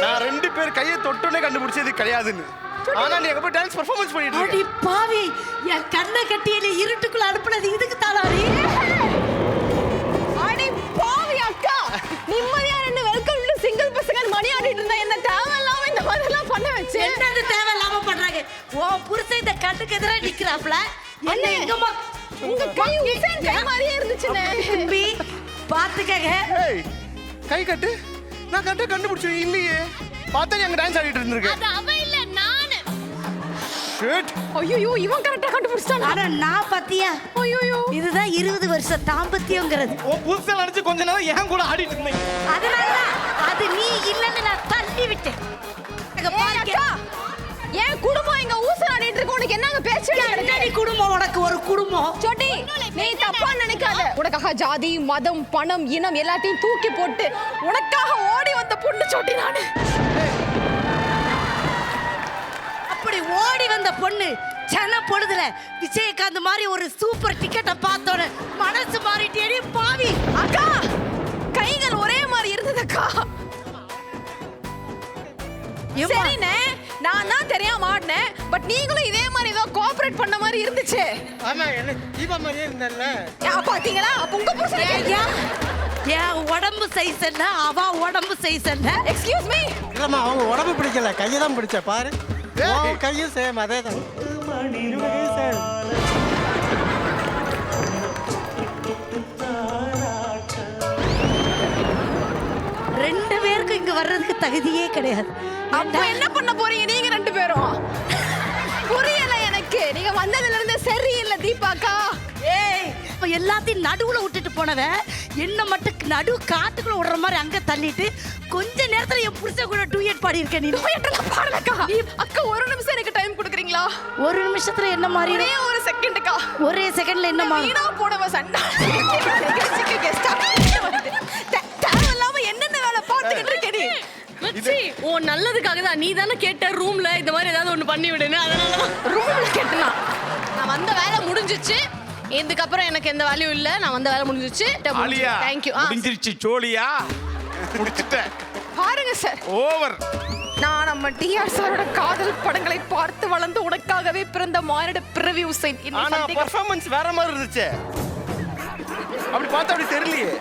நான் 2 பேர் கையை தொட்டோனே கண்டுபிடிச்சது கிடையாதுன்னு. ஆனா நீ எங்க போய் டான்ஸ் பெர்ஃபார்மன்ஸ் பண்ணிட்டு இருக்க. அடி பாவி, என் கண்ணை கட்டி என்னை இருட்டுக்குள்ள அனுப்புனது இதுக்கு தானாடி? அடி பாவி அக்கா, நிம்மதியா 2 வெல்கம் டு சிங்கிள் பசங்க மணி ஆடிட்டு இருந்தா என்ன தேவையில்லாம இந்த மாதிரிலாம் பண்ண வச்சு. என்னது தேவையில்லாம பண்றாங்க? ஓ புருஷன் இந்த கண்ணுக்கு எதிரா நிக்கிறாப்ல. என்ன எங்கம்மா உங்க கை உசேன் கை மாதிரியே இருந்துச்சுனே. தம்பி பாத்துக்கங்க. ஏய் கை கட்டு. நான் கட்ட கண்டுபிடிச்சேன் இல்லையே. பார்த்தா நீ அங்க டான்ஸ் ஆடிட்டு இருந்திருக்க. அது அவ இல்ல நானு. ஷிட். ஐயோ இவன் கரெக்ட்டா கண்டுபிடிச்சான். ஆனா நான் பாத்தியா? ஐயோ இதுதான் 20 வருஷம் தாம்பத்தியம்ங்கிறது. ஓ புதுசா நினைச்சு கொஞ்ச நேரம் ஏன் கூட ஆடிட்டு இருந்தீங்க. அதனால அது நீ இல்லன்னு நான் தள்ளி விட்டேன். அங்க பாருங்க. ஏன் குடும்பம் இங்க ஊசல் ஆடிட்டு இருக்கு. உனக்கு என்னங்க பேச்சு? என்னடி குடும்பம்? உனக்கு ஒரு குடும்பம். சோட்டி நீ தப்பா நினைக்காத. உனக்காக ஜாதி மதம் பணம் இனம் எல்லாத்தையும் தூக்கி போட்டு உனக்காக ஓடி வந்த பொண்ணு சோட்டி நானு. அப்படி ஓடி வந்த பொண்ணு சன பொழுதுல விஜயகாந்த் மாதிரி ஒரு சூப்பர் டிக்கெட்டை பார்த்தோன்னு மனசு மாறிட்டேடி பாவி. அக்கா கைகள் ஒரே மாதிரி இருந்ததுக்கா. சரிண்ணே, நான் தான் தெரியாம ஆடினேன். பட் நீங்களும் இதே மாதிரி ஏதோ கோஆபரேட் பண்ண மாதிரி இருந்துச்சு. ஆமா என்ன தீபா மாதிரியே இருந்தல்ல. பாத்தீங்களா? அப்ப உங்க புருஷன் ஏன் உடம்பு சைஸ் என்ன, அவ உடம்பு சைஸ் என்ன? Excuse me. இல்லம்மா அவங்க உடம்பு பிடிக்கல, கையை தான் பிடிச்ச பாரு. கையும் சேம் அதே தான். ரெண்டு பேருக்கு இங்க வர்றதுக்கு தகுதியே கிடையாது. அப்ப என்ன பண்ண போறீங்க நீங்க 2 பேரும்? புரியல எனக்கு. நீங்க வந்ததுல இருந்து சரியில்லை தீபாக்கா. ஏய் இப்ப எல்லாத்தையும் நடுவுல விட்டுட்டு போனவ என்ன மட்டும் நடு காட்டுக்குள்ள விடுற மாதிரி அங்க தள்ளிட்டு கொஞ்ச நேரத்துல என் புருஷன் கூட டூயட் பாடி இருக்க. நீ டூயட்லாம் பாடலக்கா. அக்கா ஒரு நிமிஷம் எனக்கு டைம் கொடுக்குறீங்களா? ஒரு நிமிஷத்துல என்ன மாறி? ஒரே ஒரு செகண்ட்க்கா. ஒரே செகண்ட்ல என்ன மாறி? வீணா போனவ சண்டை கெஸ்டா வந்து தேவையில்லாம என்னென்ன வேலை பார்த்துக்கிட்டு இருக்க நீ? மச்சி ஓ நல்லதுக்காக தான். நீ தானே கேட்ட ரூம்ல இந்த மாதிரி ஏதாவது ஒண்ணு பண்ணி விடுன்னு. அதனால ரூம்ல கேட்டனா? நான் வந்த வேலை முடிஞ்சிச்சு. இதுக்கப்புறம் எனக்கு எந்த வேலையும் இல்ல. நான் வந்த வேலை முடிஞ்சிச்சு. ஆலியா தேங்க்யூ. முடிஞ்சிருச்சு சோழியா. முடிச்சிட்டேன். பாருங்க சார், ஓவர். நான் நம்ம டிஆர் சாரோட காதல் படங்களை பார்த்து வளர்ந்து உனக்காகவே பிறந்த மானிட பிறவி உசைன். ஆனா பெர்ஃபார்மன்ஸ் வேற மாதிரி இருந்துச்சு. அப்படி பார்த்தா அப்படி தெரியலையே.